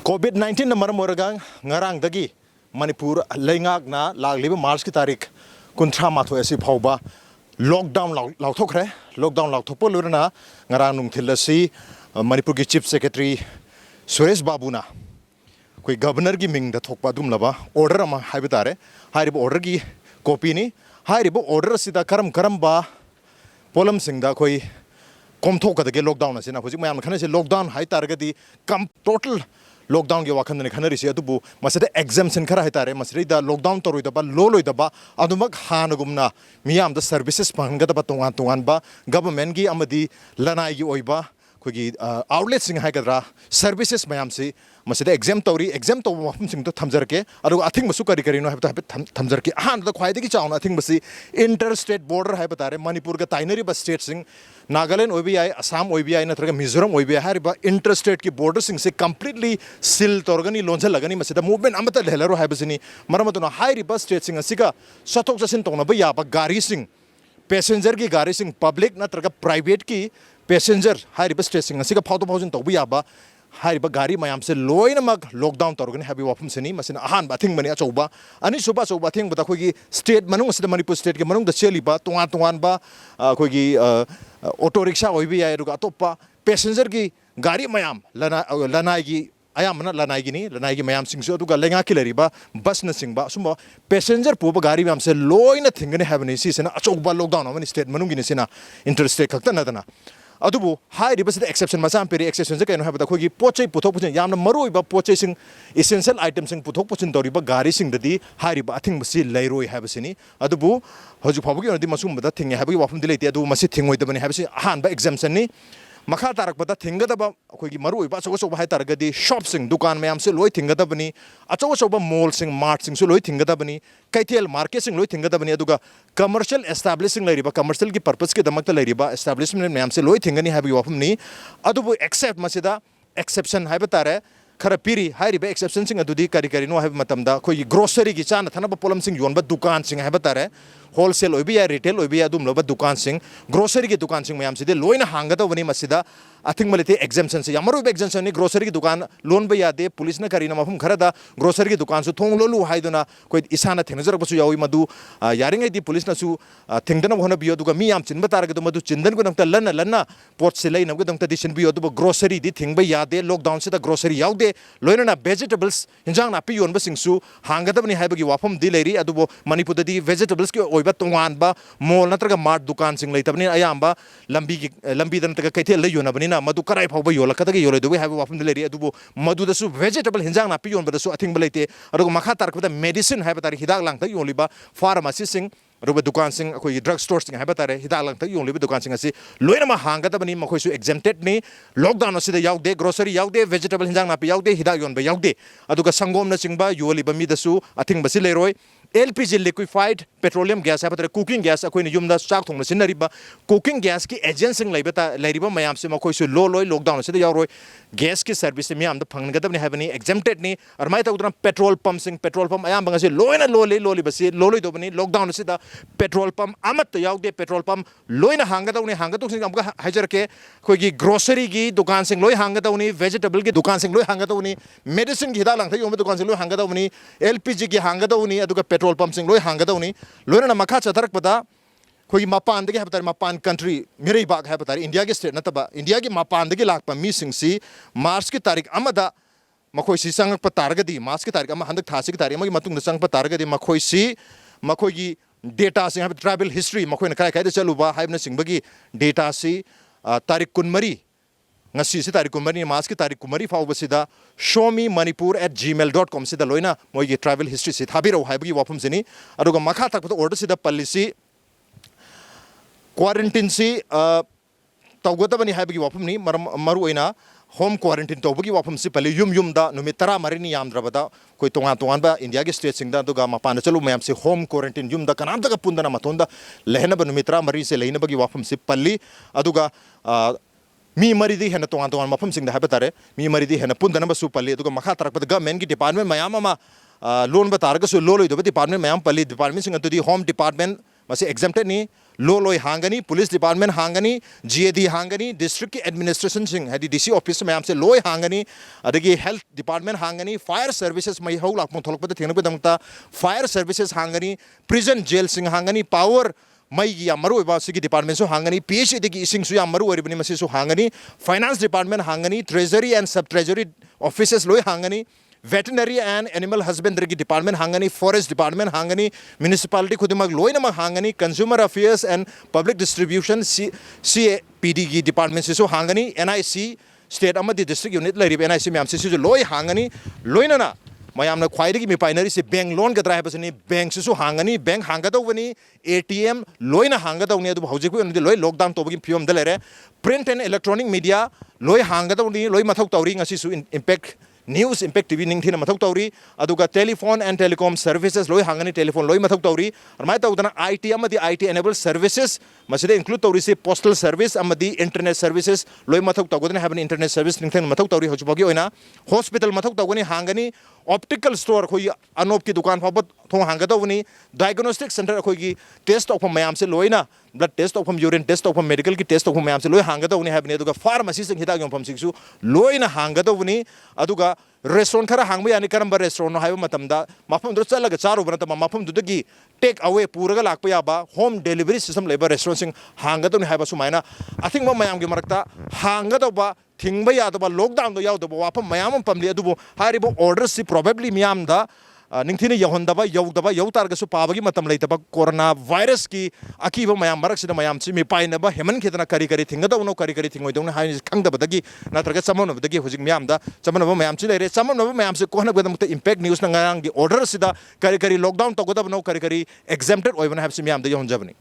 COVID-19 na maram oragang ngarang dagi Manipur leingak na lagliba March ki tarik kuntra matho esi phauba lockdown lauthokre lockdown lauthopo lurna ngarang nung thilasi Manipur ki chief secretary Suresh Babu na koi governor ki ming da thokpa dum laba order ama haibitare hairibo order ki copy ni hairibo order sida karam ba polam singda koi komthok ka de lockdown asina hoji mayam khane se lockdown hai targadi kam total lockdown के वाखन ने खनरी से अदुबु मसदे exemption खरा हैतारे मसरी दा lockdown तोरोय दबा लोलोय दबा अदुमक हानगुमना मियाम the services पंगद बा तोंगान तोंगान बा गवर्नमेंट की अमदी लनाई की ओइबा खोगी आउटलेट सिंग हाइगद्रा सर्विसेस मयाम से मसदे एग्जाम तो मफम सिंग तो थमजर के अरु अथिंग मसु करी करी नो है तो थमजर के हान द ख्वाइदे की चाउन अथिंग मसी इंटर स्टेट बॉर्डर है बतारे मणिपुर का ताइनरी बस स्टेट सिंग नागालैंड ओबीआई असम ओबीआई नत्रगा मिजोरम ओबीआई हरिबा इंटर स्टेट की बॉर्डर सिंग से कंप्लीटली सील तोरगनी लोंझ लगनी मसदा मूवमेंट अमत लेहलरो है बसनी मरमतुना हाइरिबा स्टेट सिंग असिगा सतोक जसिन तोंगना याबा गाड़ी सिंग पैसेंजर की गाड़ी सिंग पब्लिक नत्रगा प्राइवेट की पैसेंजर हाइरिबा स्टेट सिंग असिगा फाउतो फाउजन तोबु याबा हाइरिबा गाड़ी मयाम से लोइनमक लॉकडाउन तोरगनी हाबी वाफम सेनी मसिना अहान बाथिंग बनी अचौबा अनि सुबा चौबा थिंग बता खोगी स्टेट मनुंग असिदा मणिपुर स्टेट के मनुंग द चेलिबा तोंगान तोंगान बा खोगी ऑटो रिक्शा ओइबी याय रुगा अतोपा पैसेंजर की गाड़ी मयाम लनाई की अयामना लनाई की नहीं लनाई की मयाम सिंह से अदुगा लेंगा की लरिबा बस न सिंह बा सुबा पैसेंजर पूब गाड़ी मयाम से लोइना थिंगने हैबनी सिना अचौबा लॉकडाउन अमनि स्टेट मनुंग नि सिना इंटर स्टेट खक्ता नदना अदुबु हाइरिबा से एक्सेप्शन मचाम पेरी एक्सेप्शन से कनो हैबदा खोगी पोचै पुथोक पुछन यामना मरुइबा पोचै सिंह एसेंशियल आइटम सिंह पुथोक पुछन तोरिबा गाड़ी सिंह ददी हाइरिबा अथिंग बसी लैरोय हैबसिनी अदुबु हजु फाबगी ओनदि मसुम बदा थिंगे हैबगी वाफम दिलेति अदु मसी थिंगोइदबनि हैबसि अहान बा एग्जाम्शन नि मखा तारकपदा थिंगदबा अखोगी मरुइबा अचौ हाइ तारगदि शॉप सिंह दुकान मयाम से लोइ थिंगदबनि अचौ मॉल सिंह मार्ट सिंह से लोइ थिंगदबनि कैथेल मार्केट सिंह लोइ थिंगदबनि अदुगा कमर्शियल एस्टैब्लिशिंग लैरिबा कमर्शियल की पर्पस के दमकता लैरिबा एस्टैब्लिशमेंट मयाम से लोइ थिंगनि हैबगी वाफमनि अदुबु एक्सेप्ट मसिदा एक्सेप्शन हैबा तारे खरा पीरी हाइरिबा एक्सेप्शन सिंह अदुदि करी करी नो हैबा मतमदा खोगी ग्रोसरी की चाना थनबा पोलम सिंह योनबा दुकान सिंह हैबा तारे होलसेल ओबी या रिटेल ओबी या दुम लोबा दुकान सिंह ग्रोसरी की दुकान सिंह मयाम सिदे लोइना हांगदबनि मसिदा अथिंग मलेते एग्जाम्शन से यामरो एग्जाम्शन नि ग्रोसरी की दुकान लोन बे यादे पुलिस न करीना मफम खरदा ग्रोसरी की दुकान सु थोंग लोलु हाइदुना कोई इसाना थेनजर बसु यावी मदु यारिंगै दि पुलिस नसु थिंगदन होना बियो दुगा मी याम चिनबा तारगद मदु चिंदन को नंगता लन्ना लन्ना पोट से लैना को दंगता दिशन बियो दुबो ग्रोसरी दि थिंग बे यादे लॉकडाउन से द ग्रोसरी यावदे लोइना वेजिटेबल्स हिंजांग नापी योन बसिंगसु हांगदबनि हाइबगी वाफम दि लैरी अदुबो मणिपुर दि वेजिटेबल्स के ओइबा तोंगान बा मॉल नत्रगा मार्ट दुकान सिंग लैतबनि अयामबा लंबी दन तक कैथे लै योनबनिना मदु कराई फावबा योलकदगे योलदुबे हाइबा वाफम दि लैरी अदुबो मदुदसु वेजिटेबल हिंजांग नापी योनबदसु अथिंग बलैते अदुगो मखा तारकबदा मेडिसिन हाइबा तारि हिदाक लांगता योलिबा फार्मेसी सिंग रुबा दुकान सिंह अखोई ड्रग स्टोर सिंह हैबा तारे हिदाक लांगता योलिबा दुकान सिंह असि लोइनमा हांगदबनि मखोइसु एग्जेम्प्टेड नि लॉकडाउन असिदा यावदे ग्रोसरी यावदे वेजिटेबल हिंजांग नापी यावदे हिदाक योनबा यावदे अदुगा संगोम न चिंगबा योलिबा मिदसु अथिंग बसि लेरोय LPG liquefied petroleum gas है cooking gas अखोई युमदा चाक थोंना सिनरिबा cooking gas की एजेंसिंग लैरिबा मयाम से मखोइसु लोय लॉकडाउन से यावरोय गैस की सर्विस मयाम द फंगनगदबनि हैबनि एग्जेम्प्टेड नि अरमाय तउदना पेट्रोल पंप अयाम बंगसे लोयना लोली बसी लोलोय दोबनि लॉकडाउन से द पेट्रोल पंप अमत यावदे पेट्रोल पंप लोयना हांगदउनि हांगदुसिंग अमका हाइजरके खोगी ग्रोसरी की दुकान सिंग लोय हांगदउनि वेजिटेबल की दुकान सिंग लोय हांगदउनि मेडिसिन की हिदा लांगथा योम दुकान सिंग लोय हांगदउनि LPG की हांगदउनि अदुगा पेट्रोल पंप सिंग लोय हांगदउनि लोयना मखा चतरकपदा खोगी मपान दगे हबतार मपान कंट्री मेरे बाग हबतार इंडिया के स्टेट नतबा इंडिया की मपान दगे लाकपा मी सिंगसी मार्च की तारीख अमदा मखोइसी संगप तारगदी मार्च की तारीख अम हंदक थासी की तारीख मगी मतुंग संगप तारगदी मखोइसी डेटा से ट्राइबल हिस्ट्री मखोइना काय काय चलुबा हाइबना सिंगबगी डेटा से तारीख कुनमरी ngasi si tarik kumari mas ki tarik kumari fawba sida showmemanipur@gmail.com sida loina moigi travel history si thabiro haibagi wafum sini aduga makha takpa order sida policy quarantine si tawgadabani haibagi wafum ni maru oina home quarantine tawbagi wafum si pali yum da numit tara marini yamdrabada koi tongan ba india ge state singda aduga mapana chalu mayam si home quarantine yum da kanam daga pundana matonda lehna ba numit tara mari se leina bagi wafum si pali aduga मी मरीदी है तोान मफम सिंह है मी मरीदी है पुनब पल्ली मखा तरक government की department मैम लोन तारगसु लोलोइदब डिपार्टमेंट मैम पल्ली डिपार्टमेंट होम डिपार्टमेंट एग्जेम्प्टेड लो लोई हांगनी पुलिस डिपार्टमेंट हांगनी GAD हांगनी डिस्ट्रिक्ट की एडमिनिस्ट्रेशन सिंह है DC ऑफिस मैम से लोई हांगनी अदगी हेल्थ डिपार्टमेंट हांगनी फायर सर्विसेज मई हौ लाख थोलपद थेंगपदमता फायर सर्विसेज हांगनी प्रिजन जेल सिंह हांगनी पावर मई की मरुब डिपार्टमेंट हांगनी PHA की इसिंग मरुबनी हांगनी फाइनेंस डिपार्टमेंट हांगनी ट्रेजरी एंड सब ट्रेजरी ऑफिसेस लोई हांगनी वेटनरी एंड एनिमल हस्बेंड्री की डिपार्टमेंट हांगनी फॉरेस्ट डिपार्टमेंट हांगनी म्युनिसिपालिटी खुदमक लोइनमक हांगनी consumer affairs and public distribution CAPD की डिपार्टमेंट से हांगनी NIC स्टेट डिस्ट्रिक्ट यूनिट लेरिब NIC मैम से लोई हांगनी लोइनना मैम ख्वाई मिपाइनरी से बैंक लोन गद्रा है बैंक से हांगनी बैंक हांगदौबनी ATM लोइना हांगदौनी हौजिक लोई लॉकडाउन तौबगी फिवम लेरे प्रिंट एंड इलेक्ट्रॉनिक मीडिया लोई हांगदौनी लोई मथौ तौरी इम्पैक्ट न्यूज़ इम्पैक्ट TV निंगथीना मथौ तौरी अदुगा टेलीफोन एंड टेलीकॉम सर्विसेज लोई हांगनी टेलीफोन लोई मथौ तौरी अरमाय तौदना IT एनेबल सर्विसेज मसिदे इंक्लूड तौरी से पोस्टल सर्विस इंटरनेट सर्विसेज लोई मथौ तौगदना हैबन इंटरनेट सर्विस निंगथेन मथौ तौरी होजबगी ओइना हॉस्पिटल मथौ तौगनी हांगनी ऑप्टिकल स्टोर खोई अनोप की दुकान फाबत थों हांगदौनी डायग्नोस्टिक सेंटर खोई टेस्ट ऑफ मैम से लोइना blood test of urine test of medical की टेस्ट ऑफ मैम से लोई हांगदौनी हैबनी अदुगा फार्मेसी से हिदाग योंफम सिक्सु लोइना हांगदौनी अदुगा रेस्टोरेंट खरा हांगबा यानी करम रेस्टोरेंट हाइबा मतमदा मफम दु चलगा चारुबा नतम मफम दुदगी टेक अवे पूरगा लाकपा याबा होम डिलीवरी सिस्टम लेबा रेस्टोरेंट सिंग हांगदौनी हाइबा सुमाइना अथिंग मैम की मरक्ता हांगदौबा थिंगबा यादबा लॉकडाउन दो यादबा वाफम मैम पमली अदुबो हारिबो ऑर्डर्स सि प्रोबेबली मैम दा निंगथीना यौहंदबा यौदबा यौतारगसु पाबगी मतम लेतबा कोरोना वायरस की अकीबा मैम मरक्सिदा मैम सि मिपाइनबा हेमन खेतना करी करी थिंगदौनो करी करी थिंगोइदौनो हाइ खंगदबदगी नत्रगा चमनबदगी हुजिक मैम दा चमनबा मैम सि लेरे चमनबा मैम सि कोहनबदमत इम्पैक्ट न्यूज़ नंगांगी ऑर्डर सिदा करी करी लॉकडाउन तगदबनो करी करी एग्जेम्प्टेड ओइबना हैबसि मैम दा यौहंजबनी